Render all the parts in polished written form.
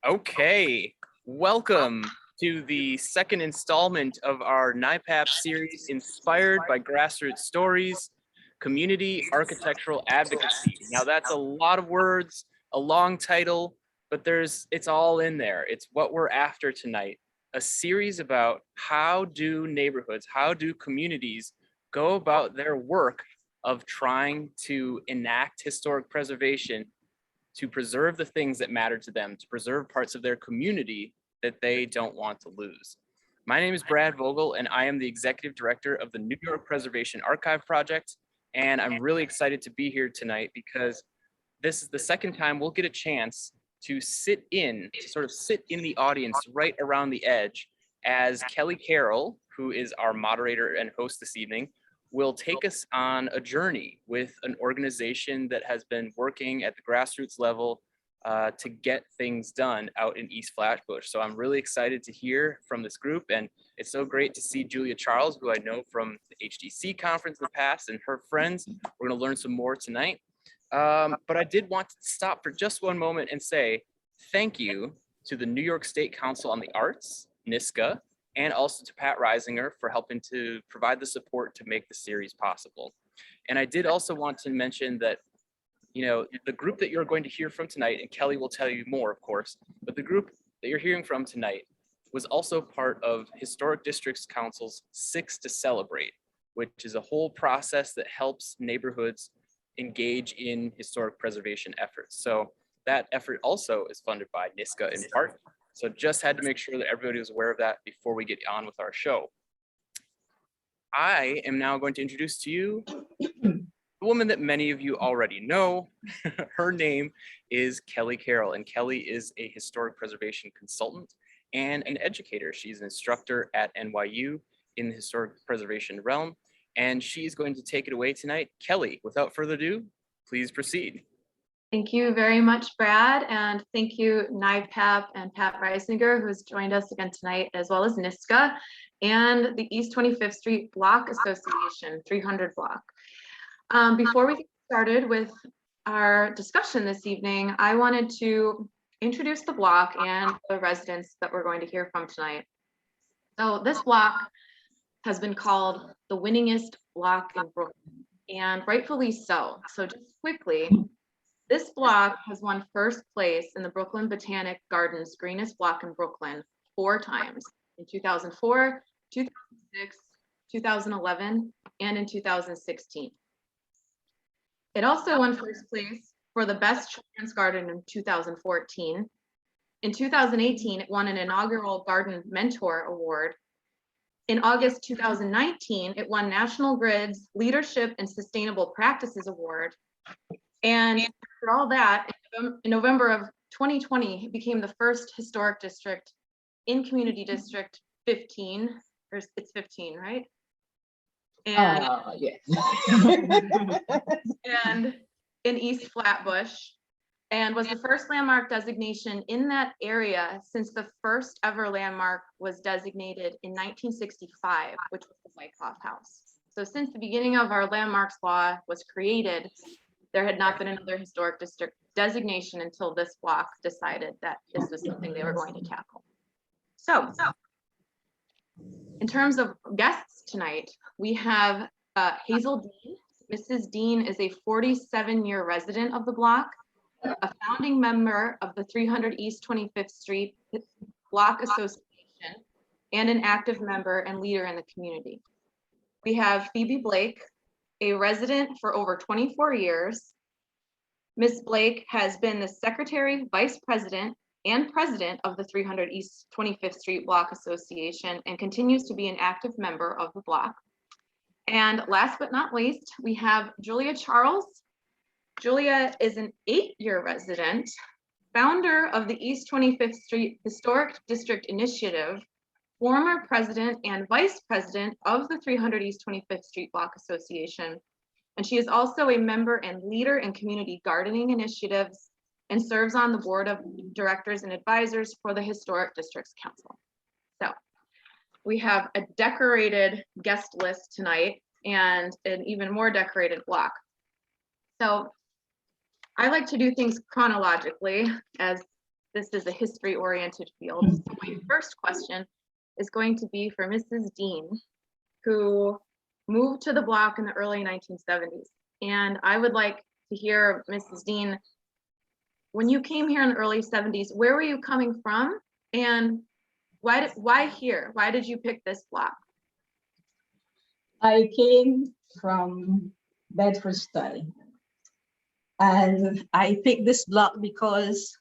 Okay, welcome to the second installment of our NYPAP series inspired by Grassroots Stories, Community Architectural Advocacy. Now that's a lot of words, a long title, but it's all in there. It's what we're after tonight. A series about how do neighborhoods, how do communities go about their work of trying to enact historic preservation, to preserve the things that matter to them, to preserve parts of their community that they don't want to lose. My name is Brad Vogel, and I am the executive director of the New York Preservation Archive Project. And I'm really excited to be here tonight because this is the second time we'll get a chance to sit in the audience right around the edge as Kelly Carroll, who is our moderator and host this evening, will take us on a journey with an organization that has been working at the grassroots level to get things done out in East Flatbush. So I'm really excited to hear from this group, and it's so great to see Julia Charles, who I know from the HDC conference in the past, and her friends. We're gonna learn some more tonight. But I did want to stop for just one moment and say thank you to the New York State Council on the Arts, NYSCA, and also to Pat Reisinger for helping to provide the support to make the series possible. And I did also want to mention that, you know, the group that you're going to hear from tonight, and Kelly will tell you more, of course, but the group that you're hearing from tonight was also part of Historic Districts Council's 6 to Celebrate, which is a whole process that helps neighborhoods engage in historic preservation efforts. So that effort also is funded by NYSCA in part. So just had to make sure that everybody was aware of that before we get on with our show. I am now going to introduce to you the woman that many of you already know. Her name is Kelly Carroll, and Kelly is a historic preservation consultant and an educator. She's an instructor at NYU in the historic preservation realm, and she's going to take it away tonight. Kelly, without further ado, please proceed. Thank you very much, Brad, and thank you, NYPAP and Pat Reisinger, who's joined us again tonight, as well as NYSCA and the East 25th Street Block Association, 300 Block. Before we get started with our discussion this evening, I wanted to introduce the block and the residents that we're going to hear from tonight. So this block has been called the winningest block in Brooklyn, and rightfully so. So just quickly, this block has won first place in the Brooklyn Botanic Gardens Greenest Block in Brooklyn 4 times, in 2004, 2006, 2011, and in 2016. It also won first place for the best children's garden in 2014. In 2018, it won an inaugural Garden Mentor Award. In August 2019, it won National Grid's Leadership and Sustainable Practices Award. And after all that, in November of 2020, it became the first historic district in Community District 15, or it's 15, right? And, yes. and in East Flatbush, and was the first landmark designation in that area since the first ever landmark was designated in 1965, which was the Wyckoff House. So since the beginning of our landmarks law was created, there had not been another historic district designation until this block decided that this was something they were going to tackle. So in terms of guests tonight, we have Hazel Deane. Mrs. Deane is a 47-year resident of the block, a founding member of the 300 East 25th Street Block Association, and an active member and leader in the community. We have Phoebe Blake, a resident for over 24 years. Ms. Blake has been the secretary, vice president, and president of the 300 East 25th Street Block Association and continues to be an active member of the block. And last but not least, we have Julia Charles. Julia is an 8-year resident, founder of the East 25th Street Historic District Initiative, former president and vice president of the 300 East 25th Street Block Association. And she is also a member and leader in community gardening initiatives and serves on the board of directors and advisors for the Historic Districts Council. So we have a decorated guest list tonight and an even more decorated block. So I like to do things chronologically, as this is a history-oriented field. So my first question is going to be for Mrs. Deane, who moved to the block in the early 1970s. And I would like to hear, Mrs. Deane, when you came here in the early 70s, where were you coming from? And why here? Why did you pick this block? I came from Bedford-Stuyvesant, and I picked this block because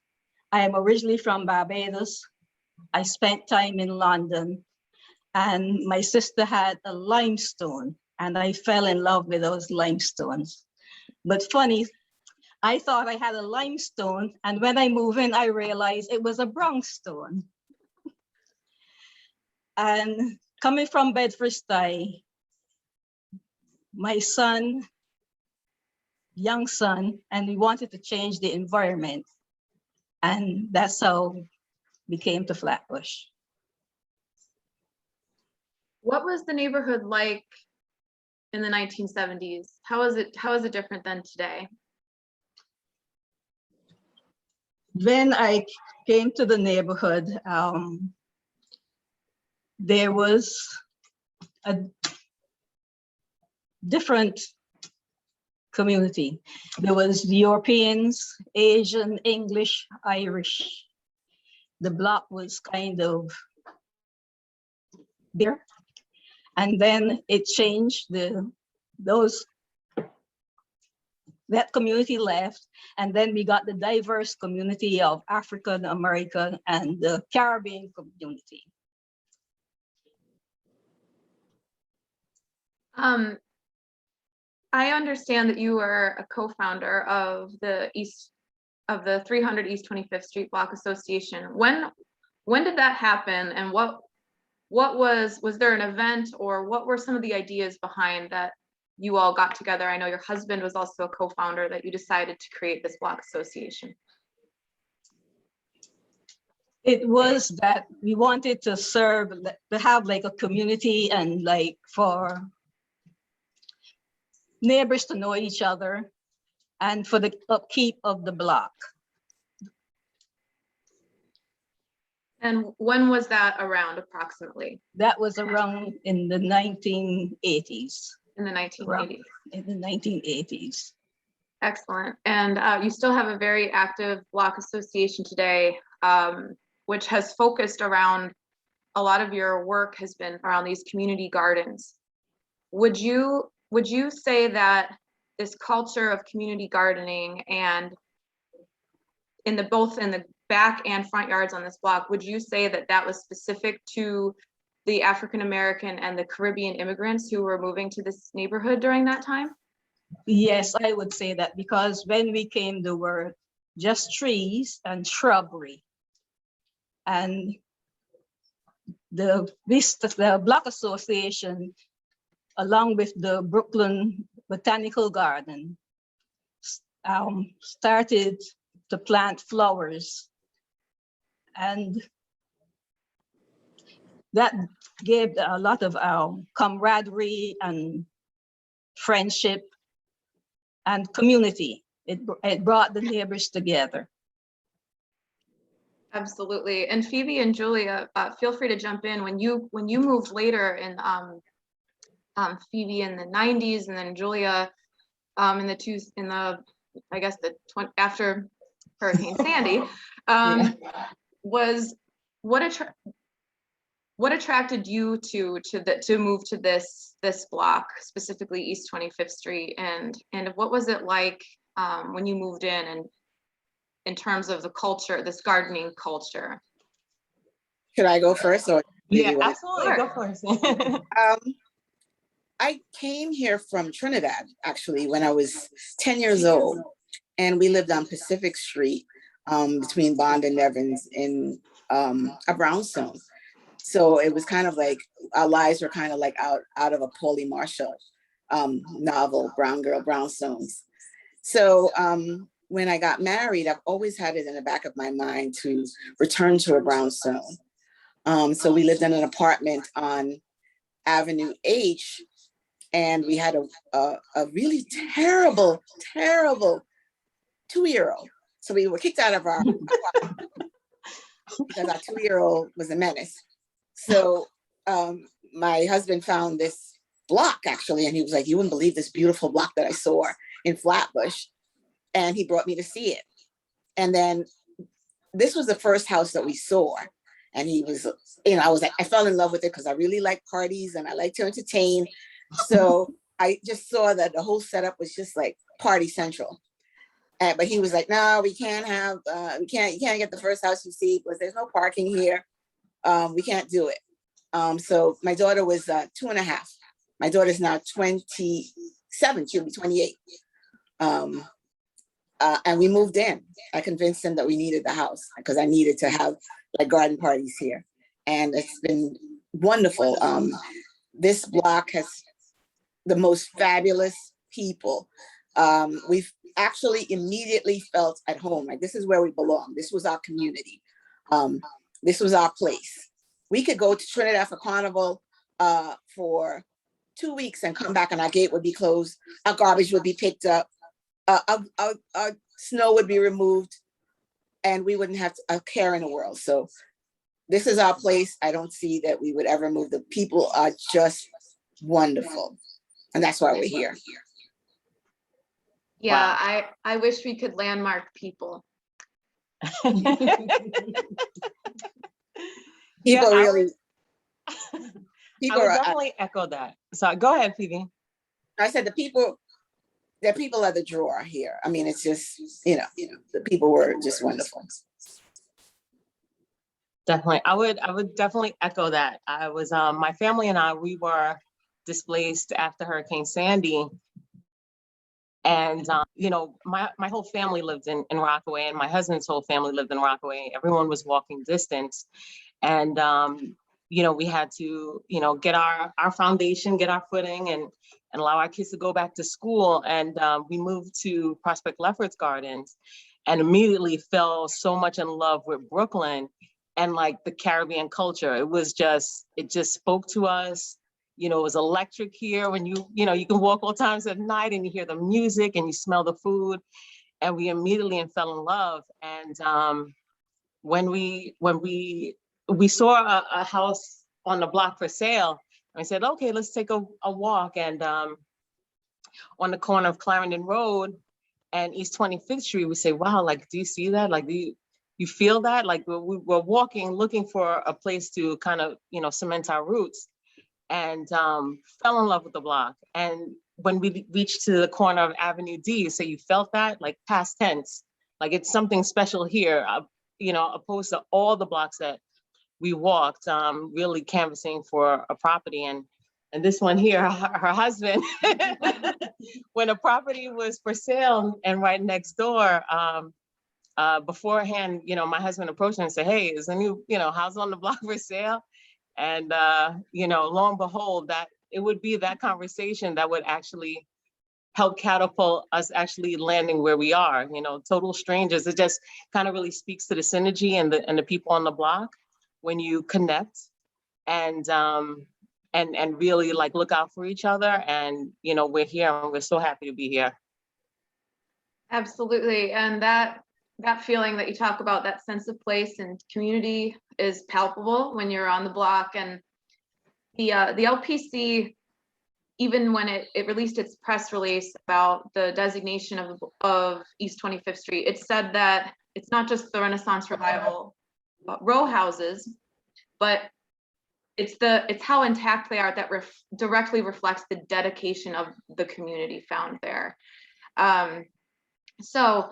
I am originally from Barbados. I spent time in London, and my sister had a limestone, and I fell in love with those limestones. But funny, I thought I had a limestone, and when I moved in, I realized it was a brownstone. And coming from Bedford-Stuyvesant, my son, young son, and we wanted to change the environment. And that's how we came to Flatbush. What was the neighborhood like in the 1970s? How is it different than today? When I came to the neighborhood, there was a different community. There was Europeans, Asian, English, Irish. The block was kind of there. And then it changed, that community left, and then we got the diverse community of African American and the Caribbean community. I understand that you were a co-founder of the 300 East 25th Street Block Association. When did that happen, and what was there an event, or what were some of the ideas behind that you all got together? I know your husband was also a co-founder, that you decided to create this block association. It was that we wanted to serve, to have like a community, and like for neighbors to know each other, and for the upkeep of the block. And when was that around approximately? That was around in the 1980s. In the 1980s. In the 1980s. Excellent. And you still have a very active block association today, which has focused around, a lot of your work has been around these community gardens. Would you say that this culture of community gardening, and both in the back and front yards on this block, would you say that that was specific to the African American and the Caribbean immigrants who were moving to this neighborhood during that time? Yes, I would say that, because when we came, there were just trees and shrubbery. And the Block Association, along with the Brooklyn Botanical Garden, started to plant flowers. And that gave a lot of camaraderie and friendship and community. It brought the neighbors together. Absolutely. And Phoebe and Julia, feel free to jump in. When you moved later, in Phoebe in the 90s, and then Julia after Hurricane Sandy, was what attracted you to move to this block, specifically East 25th Street, and what was it like when you moved in terms of the culture, this gardening culture? Should I go first, or yeah, absolutely, go first. I came here from Trinidad, actually, when I was 10 years old, and we lived on Pacific Street between Bond and Evans in a brownstone. So it was kind of like our lives were kind of like out of a Paulie Marshall novel, Brown Girl Brownstones. So when I got married, I've always had it in the back of my mind to return to a brownstone. So we lived in an apartment on Avenue H, and we had a really terrible 2-year-old. So we were kicked out of our apartment because our 2-year-old was a menace. So my husband found this block actually, and he was like, you wouldn't believe this beautiful block that I saw in Flatbush. And he brought me to see it. And then this was the first house that we saw. And he was, I fell in love with it because I really like parties and I like to entertain. So I just saw that the whole setup was just like party central. But he was like, no, we can't have, you can't get the first house you see because there's no parking here. We can't do it. So my daughter was 2.5. My daughter's now 27, she'll be 28. And we moved in. I convinced him that we needed the house because I needed to have like garden parties here. And it's been wonderful. This block has the most fabulous people. We've actually immediately felt at home. Like this is where we belong. This was our community. This was our place. We could go to Trinidad for Carnival for 2 weeks and come back and our gate would be closed. Our garbage would be picked up. Our snow would be removed and we wouldn't have a care in the world. So this is our place. I don't see that we would ever move. The people are just wonderful. And that's why we're here. Yeah, wow. I wish we could landmark people. People I would definitely echo that. So go ahead, Phoebe. I said the people are the draw here. I mean, it's just, the people were just wonderful. Definitely. I would definitely echo that. I was, my family and I, we were displaced after Hurricane Sandy. And, my whole family lived in Rockaway and my husband's whole family lived in Rockaway. Everyone was walking distance. And, we had to, get our foundation, get our footing and allow our kids to go back to school. And we moved to Prospect Lefferts Gardens and immediately fell so much in love with Brooklyn and like the Caribbean culture. It just spoke to us. It was electric here when you can walk all times at night and you hear the music and you smell the food. And we immediately fell in love. And when we saw a house on the block for sale, I said, okay, let's take a walk. And on the corner of Clarendon Road and East 25th Street, we say, wow, like, do you see that? Like, do you feel that? Like we were walking, looking for a place to kind of, cement our roots and fell in love with the block. And when we reached to the corner of Avenue D, so you felt that, like past tense, like it's something special here, opposed to all the blocks that we walked, really canvassing for a property. And this one here, her husband, when a property was for sale and right next door, beforehand, my husband approached me and said, hey, is a new, house on the block for sale? And, lo and behold, that it would be that conversation that would actually help catapult us actually landing where we are, total strangers. It just kind of really speaks to the synergy and the people on the block when you connect and really like look out for each other. And, we're here and we're so happy to be here. Absolutely. And that feeling that you talk about, that sense of place and community is palpable when you're on the block. And the LPC, even when it released its press release about the designation of East 25th Street, it said that it's not just the Renaissance Revival row houses, but it's how intact they are that directly reflects the dedication of the community found there. So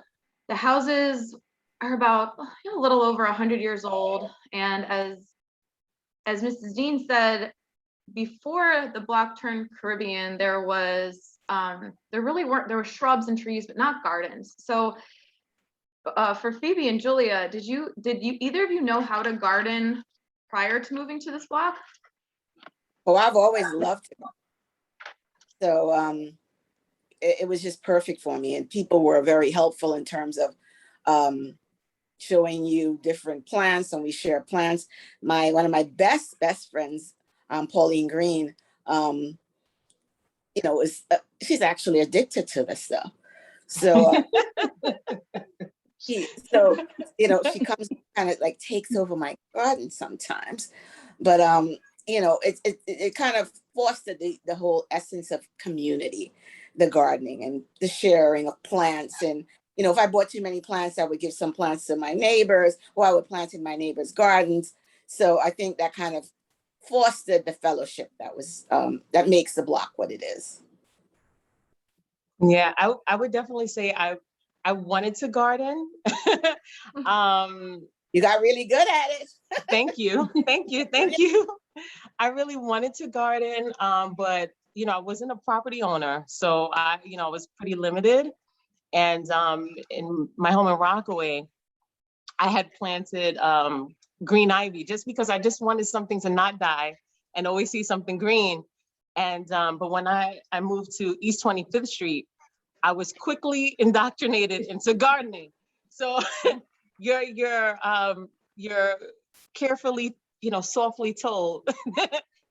the houses are about a little over 100 years old, and as Mrs. Deane said, before the block turned Caribbean, there were shrubs and trees, but not gardens. So for Phoebe and Julia, did you either of you know how to garden prior to moving to this block? Oh, I've always loved it. So it was just perfect for me, and people were very helpful in terms of showing you different plants, and we share plants. One of my best friends, Pauline Green, she's actually addicted to this stuff. So, so, she comes kind of like takes over my garden sometimes, but, it kind of fostered the whole essence of community, the gardening and the sharing of plants. And, if I bought too many plants, I would give some plants to my neighbors, or I would plant in my neighbors' gardens. So I think that kind of fostered the fellowship that makes the block what it is. Yeah, I would definitely say I wanted to garden. You got really good at it. Thank you. Thank you. I really wanted to garden, but I wasn't a property owner, so I was pretty limited. And in my home in Rockaway, I had planted green ivy just because I just wanted something to not die and always see something green. And but when I moved to East 25th Street, I was quickly indoctrinated into gardening. So you're carefully, softly told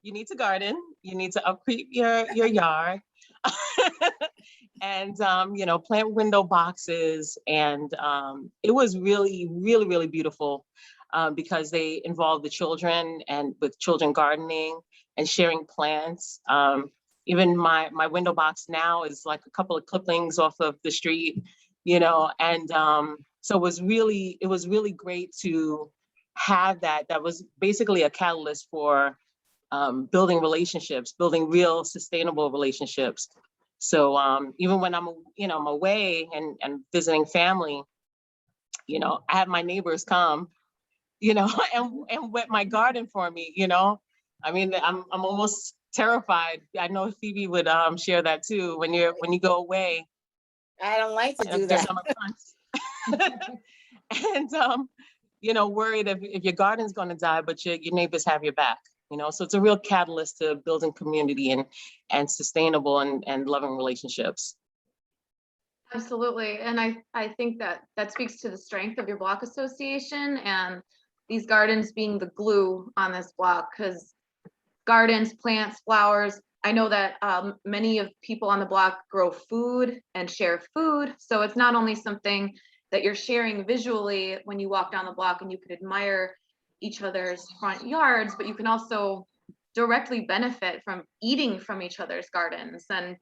you need to garden, you need to upkeep your yard, and plant window boxes. And it was really, really, really beautiful because they involved the children, and with children gardening and sharing plants. Even my window box now is like a couple of clippings off of the street, and so it was really great to have that. That was basically a catalyst for building relationships, building real sustainable relationships. So even when I'm away and visiting family, I have my neighbors come, and wet my garden for me. I mean, I'm almost terrified. I know Phoebe would share that too. When you go away, I don't like to do there's that. summer months. And worried if your garden's going to die, but your neighbors have your back. So it's a real catalyst to building community and sustainable and loving relationships. Absolutely. And I think that speaks to the strength of your block association and these gardens being the glue on this block, because gardens, plants, flowers, I know that many of people on the block grow food and share food. So it's not only something that you're sharing visually when you walk down the block and you could admire each other's front yards, but you can also directly benefit from eating from each other's gardens. And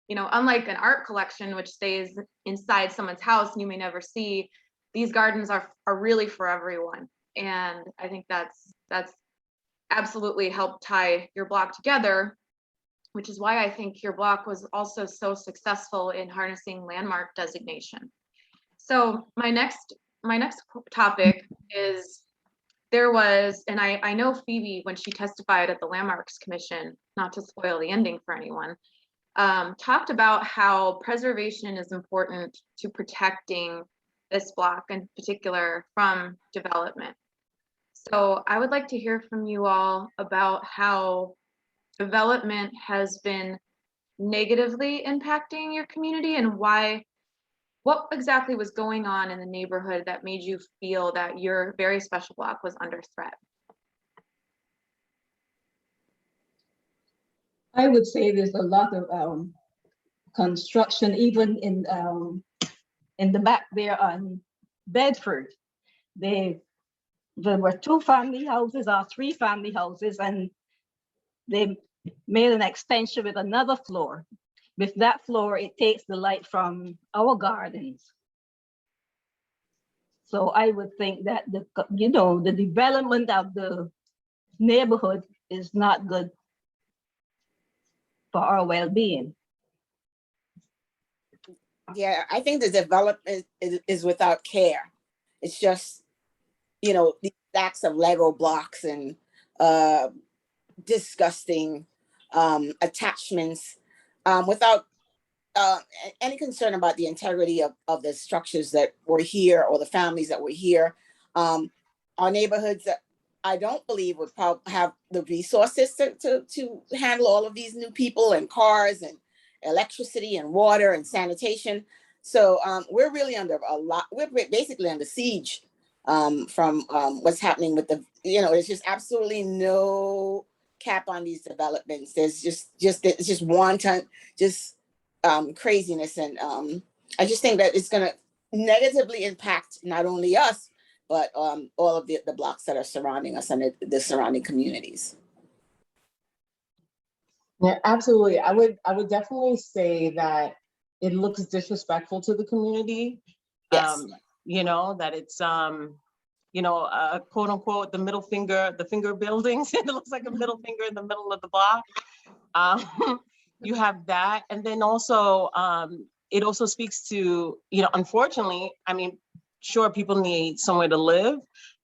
unlike an art collection, which stays inside someone's house and you may never see, these gardens are really for everyone. And I think that's absolutely helped tie your block together, which is why I think your block was also so successful in harnessing landmark designation. So my next topic is, there was, and I know Phoebe, when she testified at the Landmarks Commission, not to spoil the ending for anyone, talked about how preservation is important to protecting this block in particular from development. So I would like to hear from you all about how development has been negatively impacting your community, and what exactly was going on in the neighborhood that made you feel that your very special block was under threat. I would say there's a lot of construction, even in the back there on Bedford. There were 2 family houses or 3 family houses, and they made an extension with another floor. With that floor, it takes the light from our gardens. So I would think that the development of the neighborhood is not good for our well-being. Yeah, I think the development is without care. It's just, these stacks of Lego blocks and disgusting attachments without any concern about the integrity of the structures that were here or the families that were here. Our neighborhoods that I don't believe would probably have the resources to handle all of these new people and cars and electricity and water and sanitation. So we're really under we're basically under siege from what's happening with there's just absolutely no cap on these developments. There's just it's just wanton, craziness and I just think that it's going to negatively impact not only us, but all of the blocks that are surrounding us and the surrounding communities. Yeah, absolutely. I would definitely say that it looks disrespectful to the community. Yes. You know, that it's you know, quote unquote, the finger buildings. It looks like a middle finger in the middle of the block. You have that. And then also, it also speaks to, you know, unfortunately, I mean, sure, people need somewhere to live,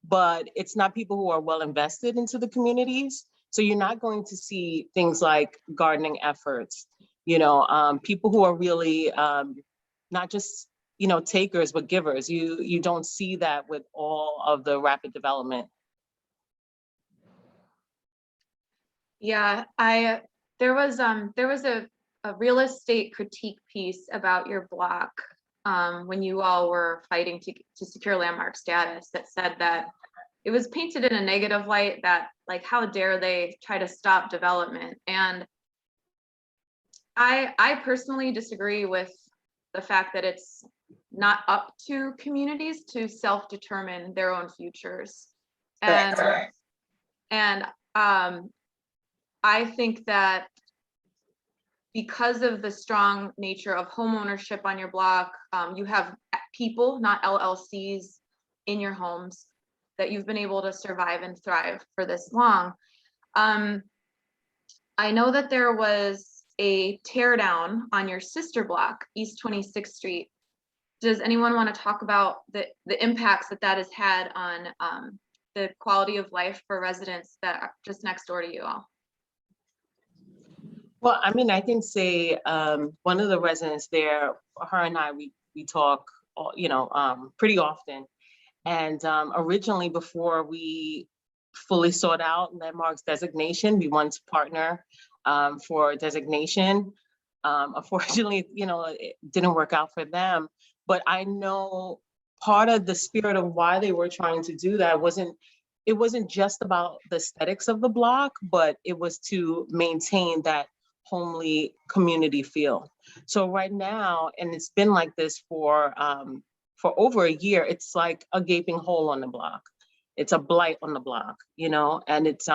but it's not people who are well invested into the communities. So you're not going to see things like gardening efforts, you know, people who are really not just, you know, takers, but givers. You don't see that with all of the rapid development. Yeah, there was a real estate critique piece about your block when you all were fighting to secure landmark status that said that it was painted in a negative light, that like, how dare they try to stop development. And I personally disagree with the fact that it's not up to communities to self-determine their own futures. And I think that because of the strong nature of home ownership on your block, you have people, not LLCs, in your homes, that you've been able to survive and thrive for this long. I know that there was a tear down on your sister block, East 26th Street. Does anyone want to talk about the impacts that has had on the quality of life for residents that are just next door to you all? Well, I mean, I can say one of the residents there, her and I, we talk, you know, pretty often. And originally, before we fully sought out landmarks designation, we wanted to partner for designation. Unfortunately, you know, it didn't work out for them. But I know part of the spirit of why they were trying to do that it wasn't just about the aesthetics of the block, but it was to maintain that homely community feel. So right now, and it's been like this for over a year, it's like a gaping hole on the block. It's a blight on the block, you know, and it's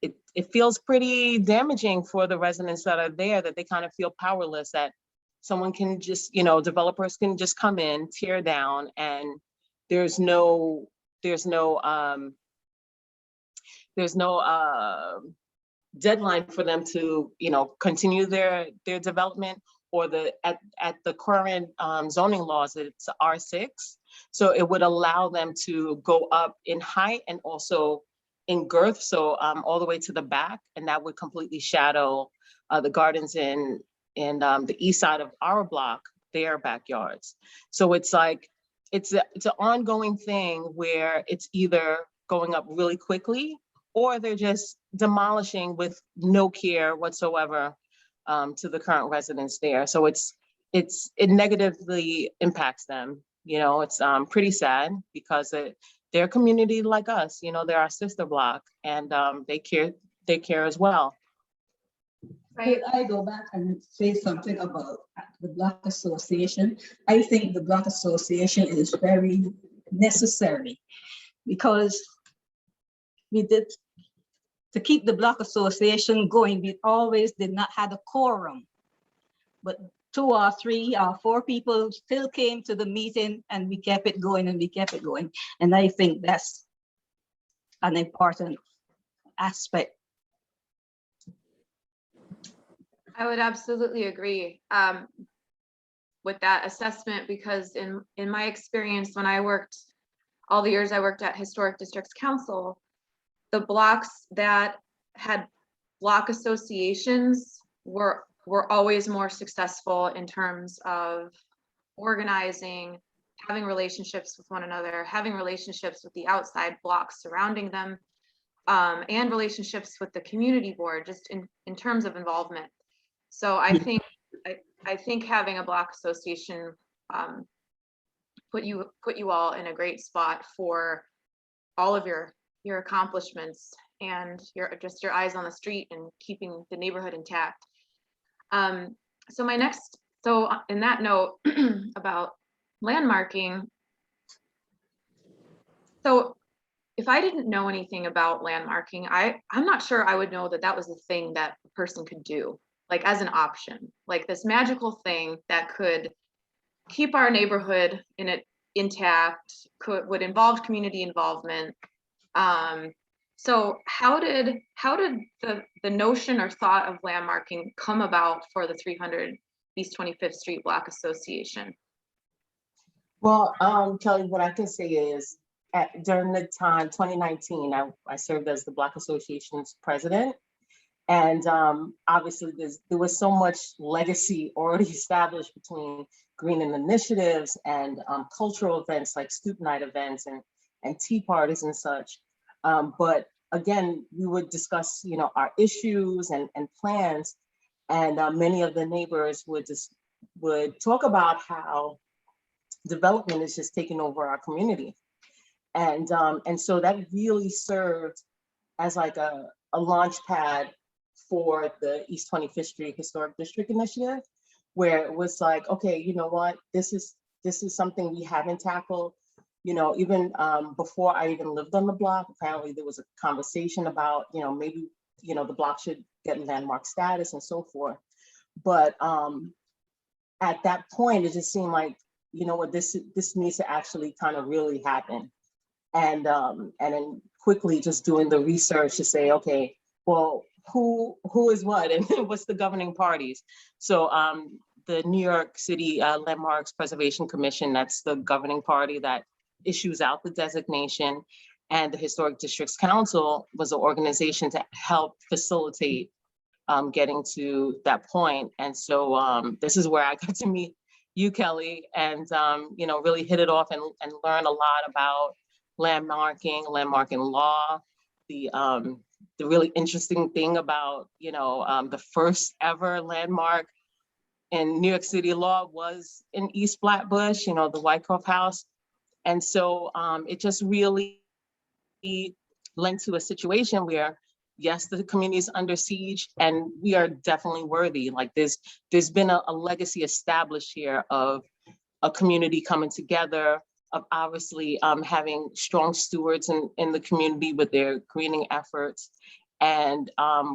it feels pretty damaging for the residents that are there, that they kind of feel powerless, that someone can just, you know, developers can just come in, tear down, and there's no deadline for them to, you know, continue their development, or at the current zoning laws, it's R6. So it would allow them to go up in height and also in girth, so all the way to the back, and that would completely shadow the gardens in the east side of our block, their backyards. So it's like, it's an ongoing thing where it's either going up really quickly, or they're just demolishing with no care whatsoever to the current residents there. So it negatively impacts them. You know, it's pretty sad, because they're a community like us. You know, they're our sister block, and they care as well. Could I go back and say something about the Block Association? I think the Block Association is very necessary, because we did, to keep the Block Association going, we always did not have a quorum, but 2 or 3 or 4 people still came to the meeting, and we kept it going and we kept it going. And I think that's an important aspect. I would absolutely agree with that assessment, because in my experience, when I worked, all the years I worked at Historic Districts Council, the blocks that had block associations were always more successful in terms of organizing, having relationships with one another, having relationships with the outside blocks surrounding them, and relationships with the community board, just in terms of involvement. So I think having a block association put you all in a great spot for all of your accomplishments and your eyes on the street and keeping the neighborhood intact. So my next So in that note about landmarking, so if I didn't know anything about landmarking, I'm not sure I would know that that was the thing that a person could do, like as an option, like this magical thing that could keep our neighborhood in it intact, would involve community involvement. So how did the notion or thought of landmarking come about for the 300 East 25th Street Block Association? Well, Kelly, what I can say is during the time 2019, I served as the Block Association's president. And obviously there was so much legacy already established between greening initiatives and cultural events like Stoop Night events and tea parties and such. But again, we would discuss, our issues and plans, and many of the neighbors would talk about how development is just taking over our community. And so that really served as like a launch pad for the East 25th Street Historic District Initiative, where it was like, okay, you know what, this is something we haven't tackled. Even before I even lived on the block, apparently there was a conversation about, maybe, the block should get landmark status and so forth. But at that point, it just seemed like, this needs to actually kind of really happen. And then quickly just doing the research to say, okay, well, who is what and what's the governing parties? So the New York City Landmarks Preservation Commission, that's the governing party that issues out the designation, and the Historic Districts Council was an organization to help facilitate getting to that point. And so this is where I got to meet you, Kelly, and really hit it off and learn a lot about landmarking law. The really interesting thing about, the first ever landmark in New York City law was in East Flatbush, the Wyckoff House. And so it just really lent to a situation where, yes, the community is under siege and we are definitely worthy. Like there's been a legacy established here of a community coming together, of obviously having strong stewards in the community with their greening efforts. And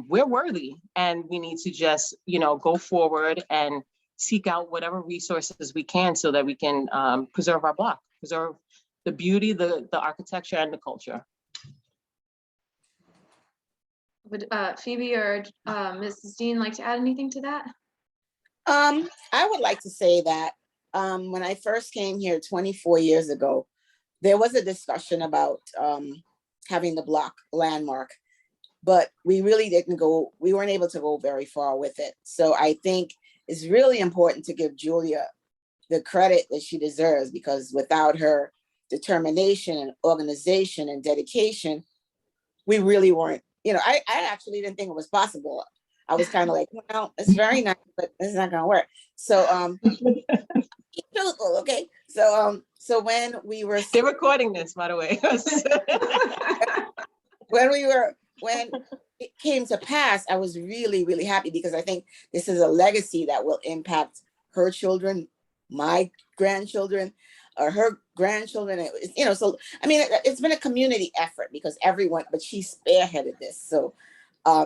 we're worthy, and we need to just, go forward and seek out whatever resources we can so that we can preserve our block, preserve the beauty, the architecture and the culture. Would Phoebe or Mrs. Deane like to add anything to that? I would like to say that when I first came here 24 years ago, there was a discussion about having the block landmark, but we really we weren't able to go very far with it. So I think it's really important to give Julia the credit that she deserves, because without her determination and organization and dedication, we really weren't, I actually didn't think it was possible. I was kind of like, well, it's very nice, but it's not gonna work. So okay. So when we were, they're recording this, by the way. when it came to pass, I was really, really happy, because I think this is a legacy that will impact her children, my grandchildren, or her grandchildren. So I mean, it's been a community effort because everyone, but she spearheaded this. So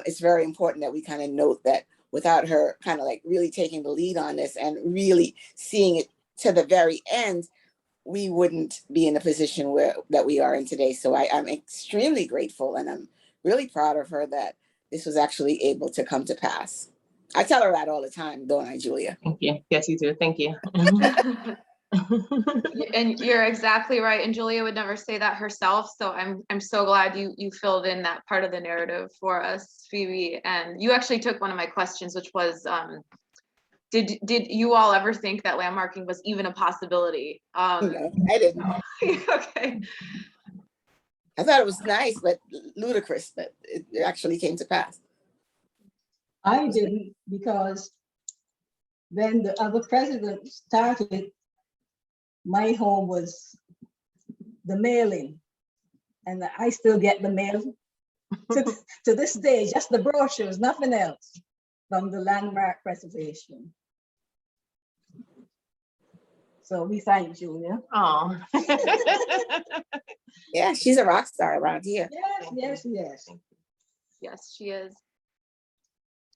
it's very important that we kind of note that without her kind of like really taking the lead on this and really seeing it to the very end, we wouldn't be in the position that we are in today. So I'm extremely grateful, and I'm really proud of her that this was actually able to come to pass. I tell her that all the time, don't I, Julia? Thank you. Yes, you do. Thank you. And you're exactly right. And Julia would never say that herself. So I'm so glad you filled in that part of the narrative for us, Phoebe. And you actually took one of my questions, which was, did you all ever think that landmarking was even a possibility? No, I didn't. Okay. I thought it was nice, but ludicrous that it actually came to pass. I didn't, because when the other president started, my home was the mailing, and I still get the mail to this day, just the brochures, nothing else from the landmark preservation. So we thank Julia. Oh. Yeah, she's a rock star around here. Yes. Yes, she is.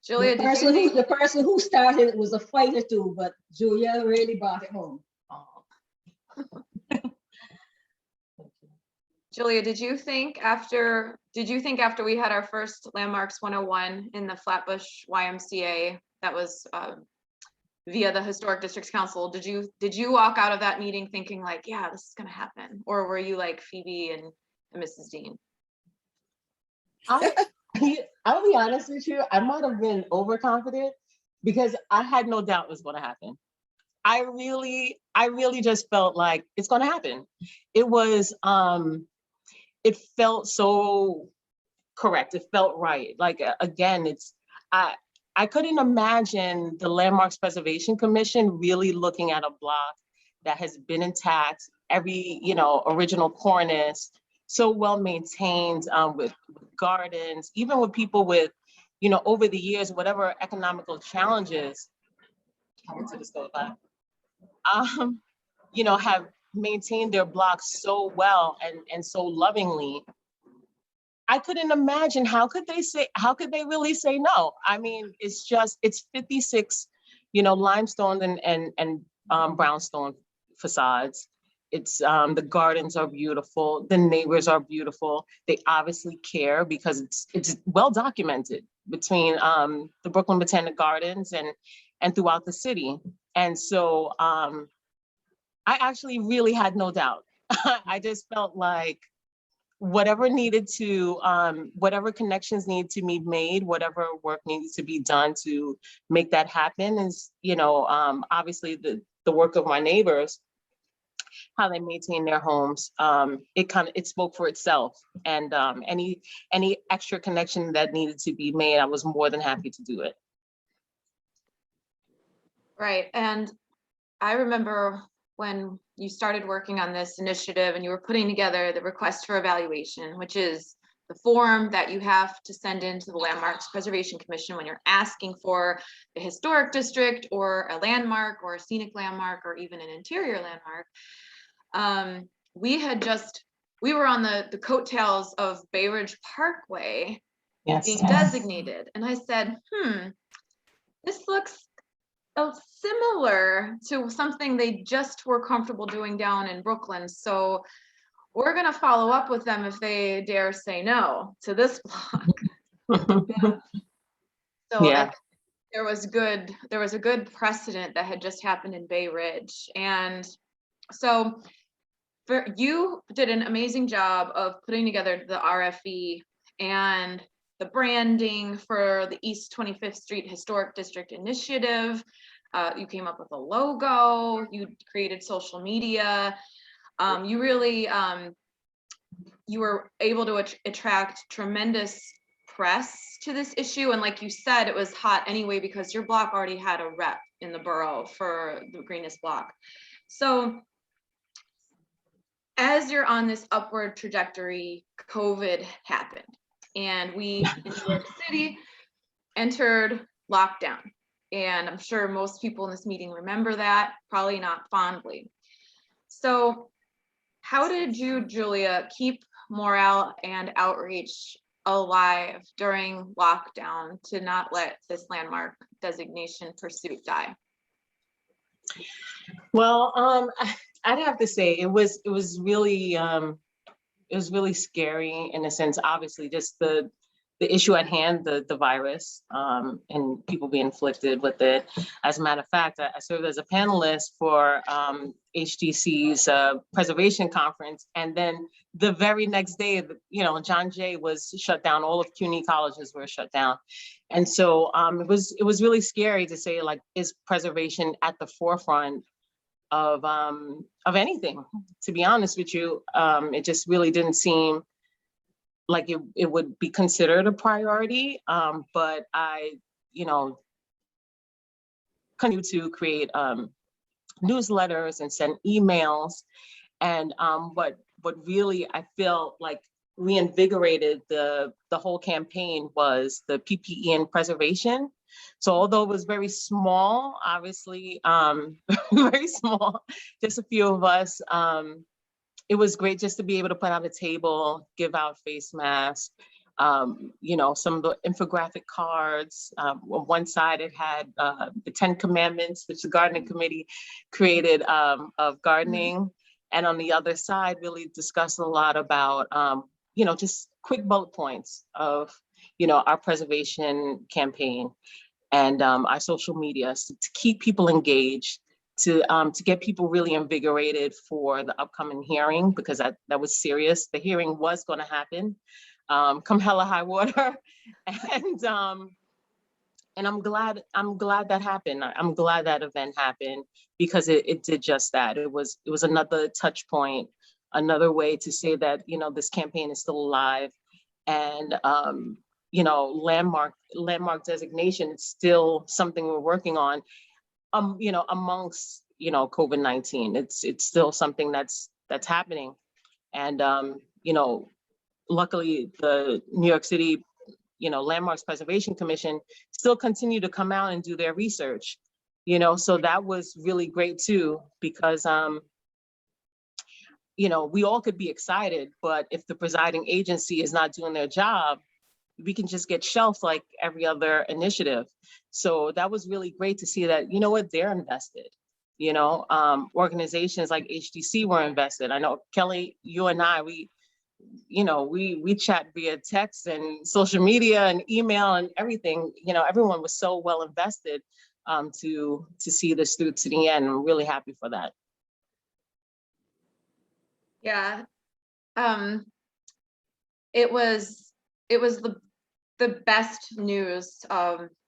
Julia, did you The person who started it was a fighter too, but Julia really brought it home. Julia, did you think after we had our first Landmarks 101 in the Flatbush YMCA that was via the Historic Districts Council, did you walk out of that meeting thinking like, yeah, this is gonna happen? Or were you like Phoebe and Mrs. Deane? I'll be honest with you, I might have been overconfident because I had no doubt it was going to happen. I really just felt like it's going to happen. It was, it felt so correct. It felt right. Like, again, I couldn't imagine the Landmarks Preservation Commission really looking at a block that has been intact, every, original cornice, so well maintained, with gardens, even with people with, over the years, whatever economical challenges, have maintained their blocks so well and so lovingly. I couldn't imagine how could they really say no? I mean, it's 56, limestone and brownstone facades. It's the gardens are beautiful, the neighbors are beautiful. They obviously care because it's well documented between the Brooklyn Botanic Gardens and throughout the city. And so I actually really had no doubt. I just felt like whatever connections need to be made, whatever work needs to be done to make that happen is, obviously the work of my neighbors, how they maintain their homes. It spoke for itself. And any extra connection that needed to be made, I was more than happy to do it. Right, and I remember when you started working on this initiative and you were putting together the request for evaluation, which is the form that you have to send into the Landmarks Preservation Commission when you're asking for a historic district or a landmark or a scenic landmark or even an interior landmark. We were on the coattails of Bay Ridge Parkway being designated. And I said, this looks similar to something they just were comfortable doing down in Brooklyn. So we're going to follow up with them if they dare say no to this block. So yeah. there was a good precedent that had just happened in Bay Ridge. And so you did an amazing job of putting together the RFE and the branding for the East 25th Street Historic District Initiative. You came up with a logo, you created social media. You really, you were able to attract tremendous press to this issue. And like you said, it was hot anyway, because your block already had a rep in the borough for the Winningest Block. So as you're on this upward trajectory, COVID happened. And we in New York City entered lockdown. And I'm sure most people in this meeting remember that, probably not fondly. So how did you, Julia, keep morale and outreach alive during lockdown to not let this landmark designation pursuit die? Well, I'd have to say it was really scary in a sense. Obviously, just the issue at hand, the virus, and people being afflicted with it. As a matter of fact, I served as a panelist for HDC's preservation conference, and then the very next day, John Jay was shut down. All of CUNY colleges were shut down, and so it was really scary to say, like, is preservation at the forefront of anything? To be honest with you, it just really didn't seem like it would be considered a priority. But I, continue to create newsletters and send emails. And what really I feel like reinvigorated the whole campaign was the PPE and preservation. So although it was very small, obviously, very small, just a few of us, it was great just to be able to put out a table, give out face masks, you know, some of the infographic cards. On one side, it had the 10 Commandments, which the gardening committee created, of gardening. And on the other side, really discussed a lot about, you know, just quick bullet points of, you know, our preservation campaign and our social media, so to keep people engaged, to get people really invigorated for the upcoming hearing, because that was serious. The hearing was going to happen, come hella high water, and I'm glad that happened. I'm glad that event happened, because it did just that. It was another touch point, another way to say that, you know, this campaign is still alive, and you know, landmark designation is still something we're working on. You know, amongst, you know, COVID-19, it's still something that's happening, and you know, luckily the New York City, you know, Landmarks Preservation Commission still continue to come out and do their research, you know, so that was really great too, because you know, we all could be excited, but if the presiding agency is not doing their job, we can just get shelved like every other initiative. So that was really great to see that, you know what, they're invested. You know, organizations like HDC were invested. I know, Kelly, you and I, we chat via text and social media and email and everything. You know, everyone was so well invested to see this through to the end. I'm really happy for that. Yeah, it was the best news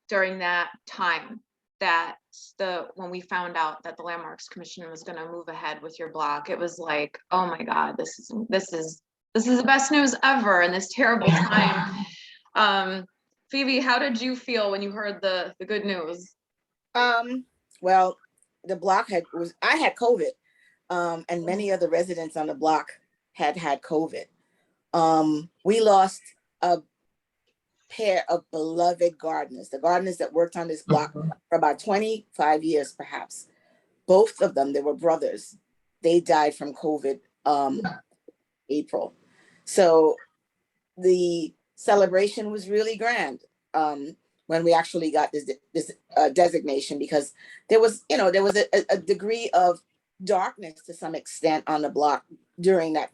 during that time, that when we found out that the Landmarks Commission was going to move ahead with your block. It was like, oh my God, this is the best news ever in this terrible time. Phoebe, how did you feel when you heard the good news? Well, the block I had COVID, and many of the residents on the block had COVID. We lost a pair of beloved gardeners, the gardeners that worked on this block for about 25 years, perhaps. Both of them, they were brothers. They died from COVID, April. So the celebration was really grand when we actually got this designation, because there was a degree of darkness to some extent on the block during that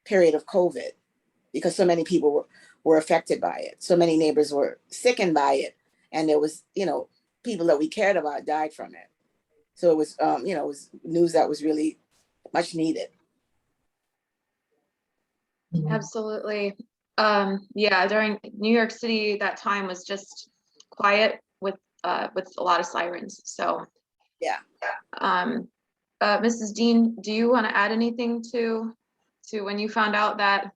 period of COVID, because so many people were affected by it. So many neighbors were sickened by it. And there was, you know, people that we cared about died from it. So it was, you know, it was news that was really much needed. Absolutely. Yeah, during New York City, that time was just quiet with a lot of sirens. So yeah. Mrs. Deane, do you want to add anything to when you found out that,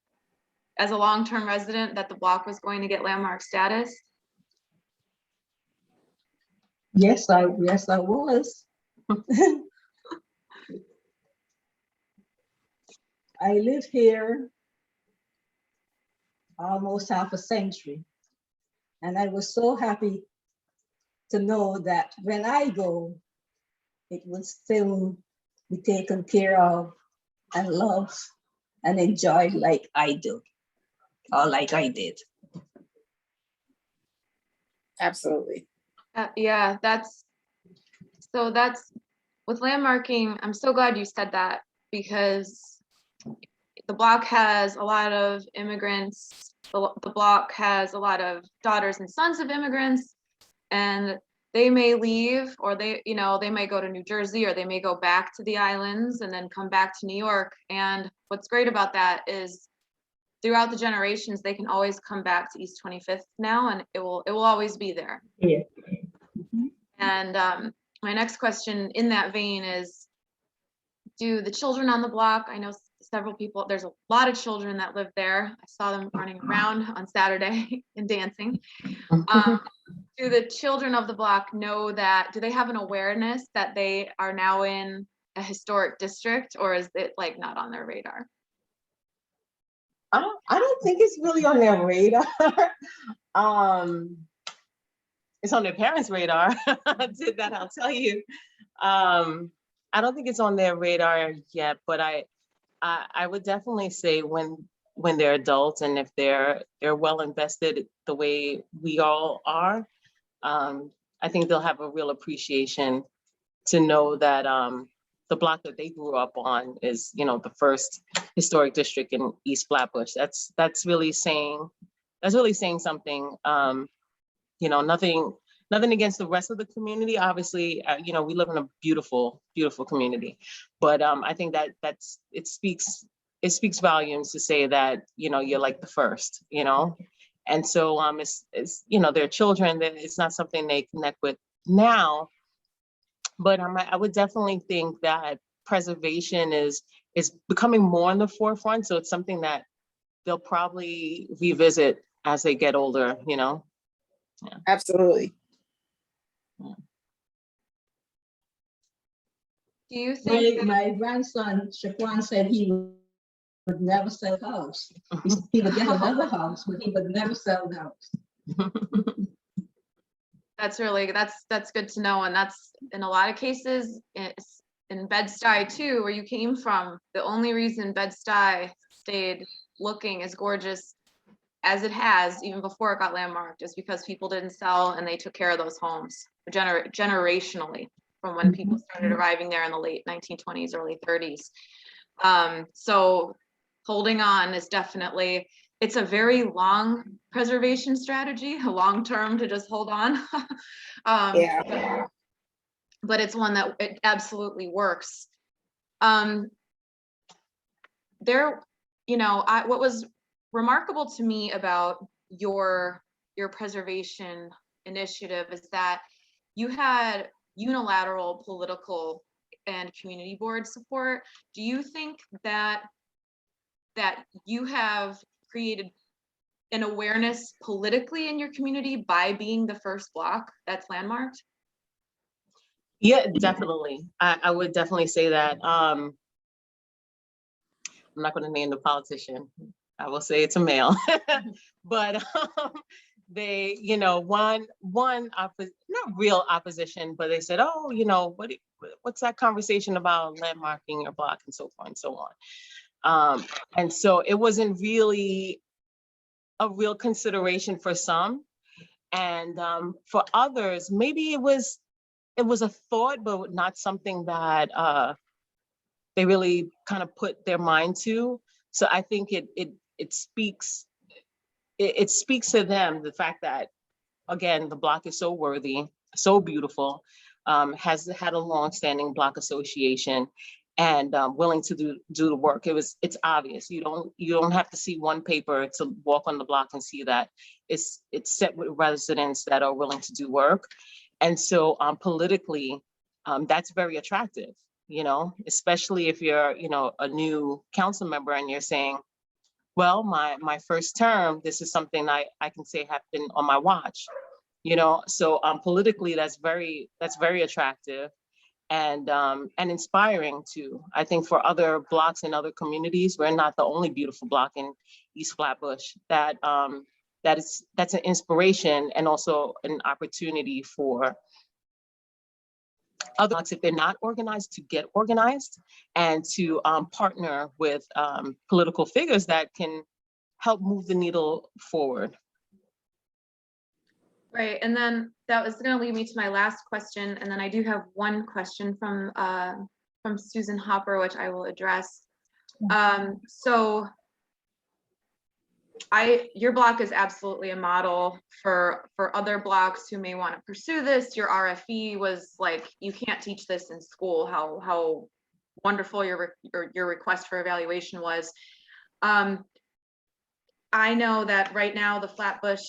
as a long-term resident, that the block was going to get landmark status? Yes, I was. I live here almost half a century, and I was so happy to know that when I go, it will still be taken care of and loved and enjoyed like I do, or like I did. Absolutely. Yeah, that's with landmarking. I'm so glad you said that, because the block has a lot of immigrants. The block has a lot of daughters and sons of immigrants, and they may leave, or they may go to New Jersey, or they may go back to the islands and then come back to New York. And what's great about that is, throughout the generations, they can always come back to East 25th now, and it will always be there. Yeah. And my next question in that vein is, do the children on the block, I know several people, there's a lot of children that live there. I saw them running around on Saturday and dancing. Do the children of the block know that, do they have an awareness that they are now in a historic district, or is it like not on their radar? I don't think it's really on their radar. it's on their parents' radar. Did that, I'll tell you. I don't think it's on their radar yet, but I would definitely say when they're adults and if they're well invested the way we all are, I think they'll have a real appreciation to know that the block that they grew up on is, you know, the first historic district in East Flatbush. That's really saying something. You know, nothing against the rest of the community. Obviously, you know, we live in a beautiful, beautiful community, but I think that it speaks volumes to say that, you know, you're like the first, you know, and so it's you know, their children, that it's not something they connect with now, but I would definitely think that preservation is becoming more in the forefront. So it's something that they'll probably revisit as they get older, you know. Yeah. Absolutely. Do you think My grandson, Shaquan, said he would never sell a house. He would get another house, but he would never sell the house. that's good to know, and that's in a lot of cases it's in Bed-Stuy too, where you came from. The only reason Bed-Stuy stayed looking as gorgeous as it has, even before it got landmarked, is because people didn't sell and they took care of those homes generationally from when people started arriving there in the late 1920s, early 30s. So holding on is definitely, it's a very long preservation strategy, a long term to just hold on. Yeah. But it's one that it absolutely works. There, you know, what was remarkable to me about your preservation initiative is that you had unilateral political and community board support. Do you think that you have created an awareness politically in your community by being the first block that's landmarked? Yeah, definitely. I would definitely say that. I'm not going to name the politician. I will say it's a male, but they, you know, one not real opposition, but they said, oh, you know, what's that conversation about landmarking your block and so forth and so on. And so it wasn't really a real consideration for some, and for others, maybe it was a thought, but not something that they really kind of put their mind to. So I think it speaks to them, the fact that, again, the block is so worthy, so beautiful, has had a long-standing block association, and willing to do the work. It's obvious. You don't have to see one paper to walk on the block and see that it's set with residents that are willing to do work. And so politically, that's very attractive, you know, especially if you're, you know, a new council member and you're saying, well, my first term, this is something I can say happened on my watch, you know. So politically, that's very attractive and inspiring too. I think for other blocks and other communities, we're not the only beautiful block in East Flatbush. That's an inspiration and also an opportunity for other blocks, if they're not organized, to get organized and to partner with political figures that can help move the needle forward. Right, and then that was going to lead me to my last question, and then I do have one question from Susan Hopper, which I will address. So your block is absolutely a model for other blocks who may want to pursue this. Your RFE was like, you can't teach this in school, how wonderful your request for evaluation was. I know that right now the Flatbush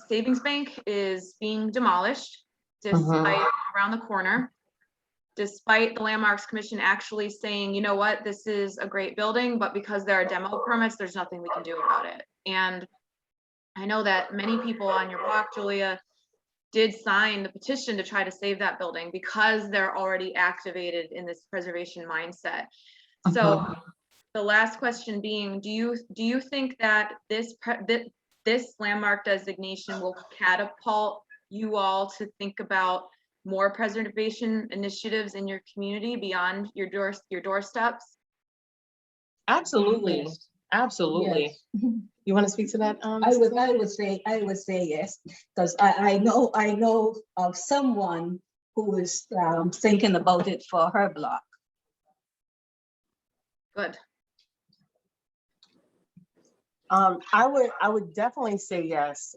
Savings Bank is being demolished despite around the corner, despite the Landmarks Commission actually saying, you know what, this is a great building, but because there are demo permits, there's nothing we can do about it. And I know that many people on your block, Julia, did sign the petition to try to save that building because they're already activated in this preservation mindset. So the last question being, do you think that this landmark designation will catapult you all to think about more preservation initiatives in your community beyond your doorsteps? Absolutely, Yes. absolutely. Yes. You want to speak to that? I would say yes, because I know of someone who is thinking about it for her block. Good. I would definitely say yes.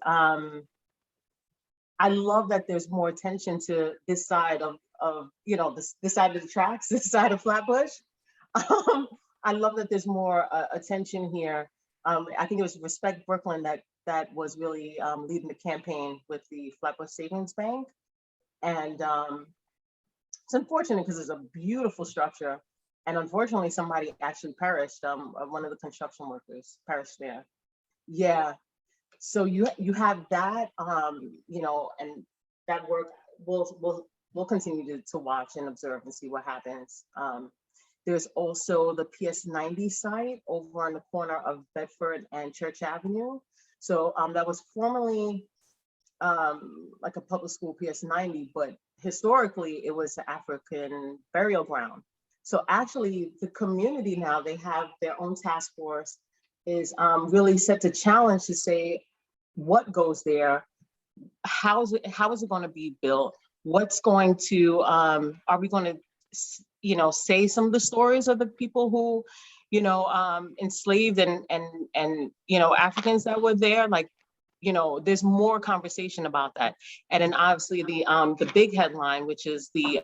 I love that there's more attention to this side of this side of the tracks, this side of Flatbush. I love that there's more attention here. I think it was Respect Brooklyn that was really leading the campaign with the Flatbush Savings Bank. And it's unfortunate because it's a beautiful structure. And unfortunately, somebody actually perished. One of the construction workers perished there. Yeah. So you have that, and that work we'll continue to watch and observe and see what happens. There's also the PS 90 site over on the corner of Bedford and Church Avenue. So that was formerly like a public school PS 90, but historically it was an African burial ground. So actually the community now, they have their own task force is really set to challenge to say what goes there, how is it going to be built, what's going to, are we going to, say some of the stories of the people who, enslaved and Africans that were there, like, there's more conversation about that. And then obviously the big headline, which is the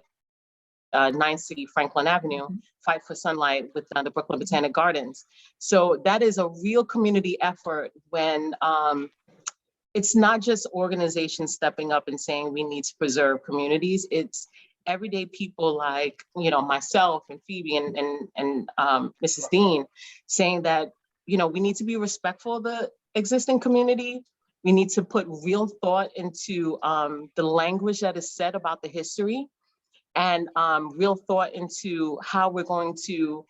960 Franklin Avenue, Fight for Sunlight with the Brooklyn Botanic Gardens. So that is a real community effort when it's not just organizations stepping up and saying we need to preserve communities. It's everyday people like, myself and Phoebe and Mrs. Deane saying that, we need to be respectful of the existing community. We need to put real thought into the language that is said about the history, and real thought into how we're going to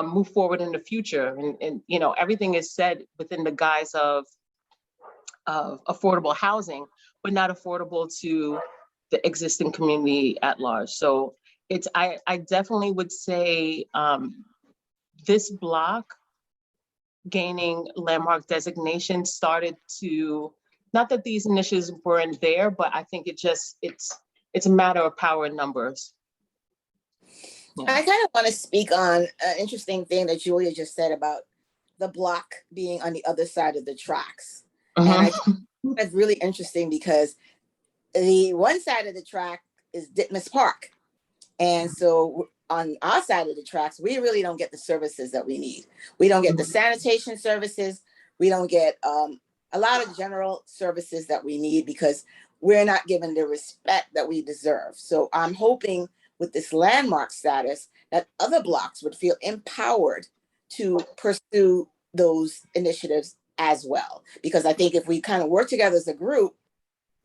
move forward in the future. And everything is said within the guise of affordable housing, but not affordable to the existing community at large. So I definitely would say this block gaining landmark designation started to, not that these initiatives weren't there, but I think it's a matter of power and numbers. Yeah. I kind of want to speak on an interesting thing that Julia just said about the block being on the other side of the tracks. And I think that's really interesting because the one side of the track is Ditmas Park. And so on our side of the tracks, we really don't get the services that we need. We don't get the sanitation services. We don't get a lot of general services that we need because we're not given the respect that we deserve. So I'm hoping with this landmark status that other blocks would feel empowered to pursue those initiatives as well. Because I think if we kind of work together as a group,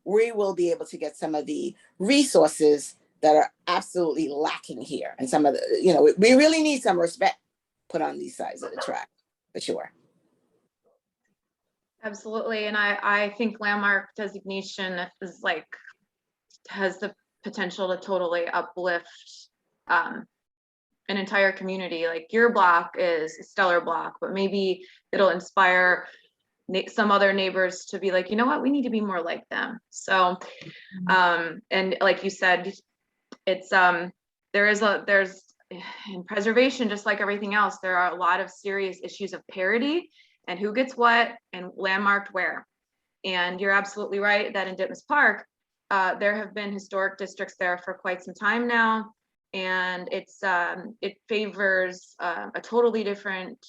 we will be able to get some of the resources that are absolutely lacking here. And some of the, we really need some respect put on these sides of the track, for sure. Absolutely. And I think landmark designation is has the potential to totally uplift an entire community. Like your block is a stellar block, but maybe it'll inspire some other neighbors to be like, you know what, we need to be more like them. So, and like you said, it's there's in preservation, just like everything else, there are a lot of serious issues of parity and who gets what and landmarked where. And you're absolutely right that in Ditmas Park, there have been historic districts there for quite some time now, and it favors a totally different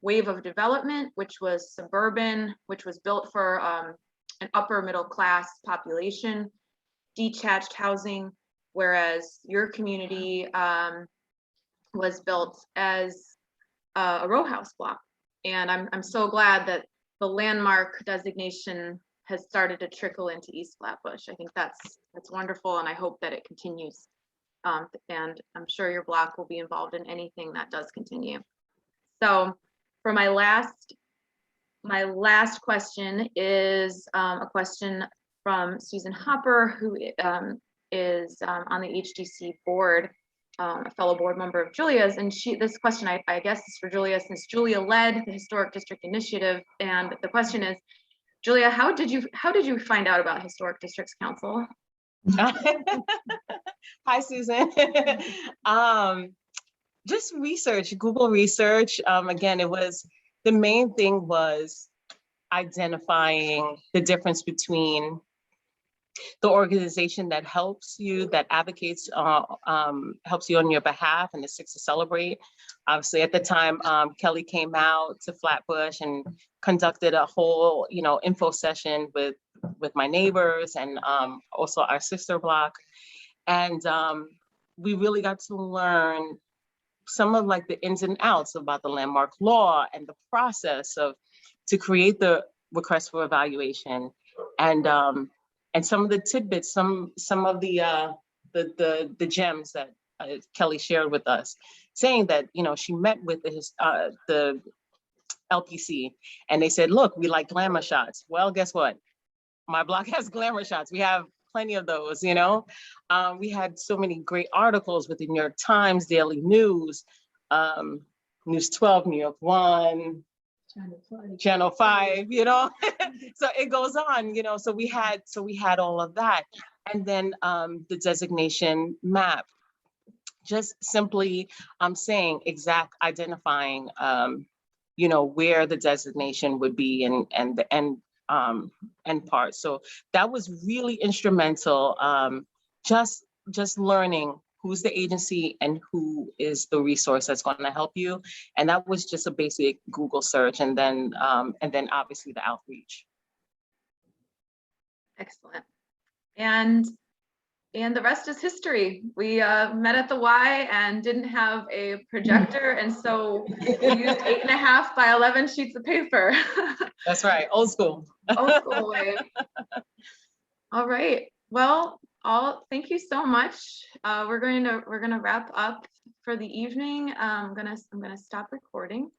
wave of development, which was suburban, which was built for an upper middle class population, detached housing, whereas your community was built as a row house block. And I'm so glad that the landmark designation has started to trickle into East Flatbush. I think that's wonderful, and I hope that it continues. And I'm sure your block will be involved in anything that does continue. So for my last question is a question from Susan Hopper, who is on the HDC board, a fellow board member of Julia's. And this question, I guess, is for Julia, since Julia led the Historic District Initiative. And the question is, Julia, how did you find out about Historic Districts Council? Hi, Susan. Just research, Google research. Again, the main thing was identifying the difference between the organization that helps you, that advocates, helps you on your behalf, and the Six to Celebrate. Obviously, at the time, Kelly came out to Flatbush and conducted a whole, info session with my neighbors and also our sister block. And we really got to learn some of like the ins and outs about the landmark law and the process to create the request for evaluation, and some of the tidbits, some of the gems that Kelly shared with us, saying that she met with the LPC, and they said, look, we like glamour shots. Well, guess what? My block has glamour shots. We have plenty of those. We had so many great articles with the New York Times, Daily News, News 12, New York 1, Channel 5, so it goes on, so we had all of that. And then the designation map, just simply saying identifying where the designation would be and the end part. So that was really instrumental, just learning who's the agency and who is the resource that's going to help you. And that was just a basic Google search, and then obviously the outreach. Excellent. And the rest is history. We met at the Y and didn't have a projector, and so we used 8.5 by 11 sheets of paper. That's right, old school. Old school way. All right. Well, thank you so much. We're gonna wrap up for the evening. I'm gonna stop recording.